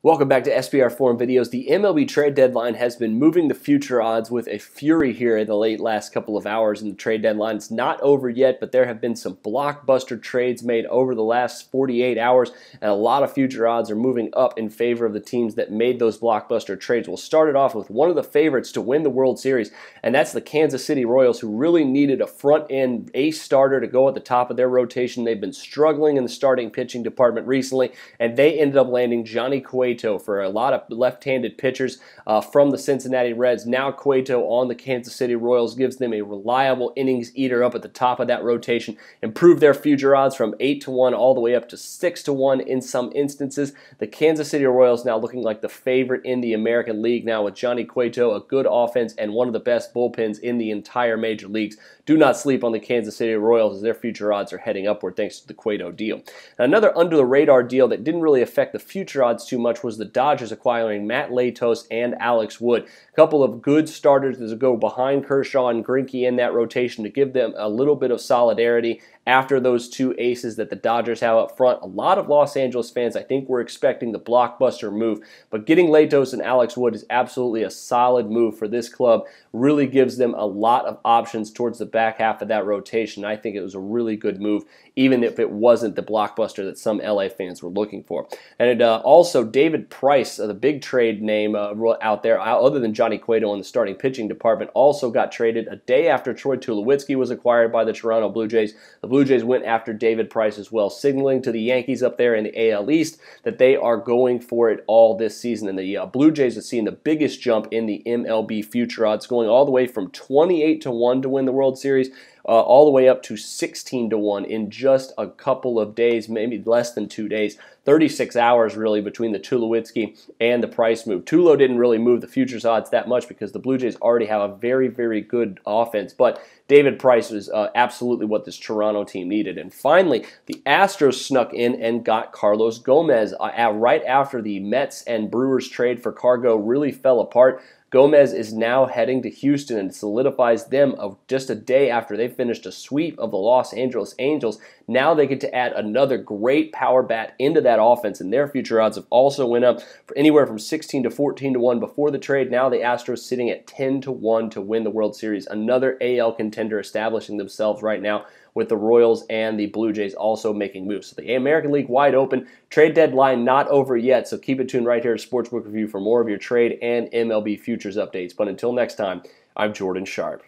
Welcome back to SBR Forum Videos. The MLB trade deadline has been moving the future odds with a fury here in the last couple of hours in the trade deadline. It's not over yet, but there have been some blockbuster trades made over the last 48 hours, and a lot of future odds are moving up in favor of the teams that made those blockbuster trades. We'll start it off with one of the favorites to win the World Series, and that's the Kansas City Royals, who really needed a front-end ace starter to go at the top of their rotation. They've been struggling in the starting pitching department recently, and they ended up landing Johnny Cueto for a lot of left-handed pitchers from the Cincinnati Reds. Now Cueto on the Kansas City Royals gives them a reliable innings eater up at the top of that rotation, improve their future odds from 8-1 all the way up to 6-1 in some instances. The Kansas City Royals now looking like the favorite in the American League now with Johnny Cueto, a good offense, and one of the best bullpens in the entire major leagues. Do not sleep on the Kansas City Royals as their future odds are heading upward thanks to the Cueto deal. Now, another under-the-radar deal that didn't really affect the future odds too much was the Dodgers acquiring Matt Latos and Alex Wood. A couple of good starters to go behind Kershaw and Greinke in that rotation to give them a little bit of solidarity after those two aces that the Dodgers have up front. A lot of Los Angeles fans, I think, were expecting the blockbuster move, but getting Latos and Alex Wood is absolutely a solid move for this club. Really gives them a lot of options towards the back half of that rotation. I think it was a really good move, even if it wasn't the blockbuster that some LA fans were looking for. And also, David Price, the big trade name out there, other than Johnny Cueto in the starting pitching department, also got traded a day after Troy Tulowitzki was acquired by the Toronto Blue Jays. The Blue Jays went after David Price as well, signaling to the Yankees up there in the AL East that they are going for it all this season. And the Blue Jays have seen the biggest jump in the MLB future odds, going all the way from 28-1 to win the World Series all the way up to 16-1 in just a couple of days, maybe less than 2 days. 36 hours really between the Tulowitzki and the Price move. Tulo didn't really move the futures odds that much because the Blue Jays already have a very, very good offense, but David Price was absolutely what this Toronto team needed. And finally, the Astros snuck in and got Carlos Gomez right after the Mets and Brewers trade for Cargo really fell apart. Gomez is now heading to Houston and solidifies them of just a day after they finished a sweep of the Los Angeles Angels. Now they get to add another great power bat into that offense, and their future odds have also went up for anywhere from 16 to 14-1 before the trade. Now the Astros sitting at 10-1 to win the World Series. Another AL contender establishing themselves right now, with the Royals and the Blue Jays also making moves. So the American League wide open. Trade deadline not over yet, so keep it tuned right here at Sportsbook Review for more of your trade and MLB futures updates. But until next time, I'm Jordan Sharp.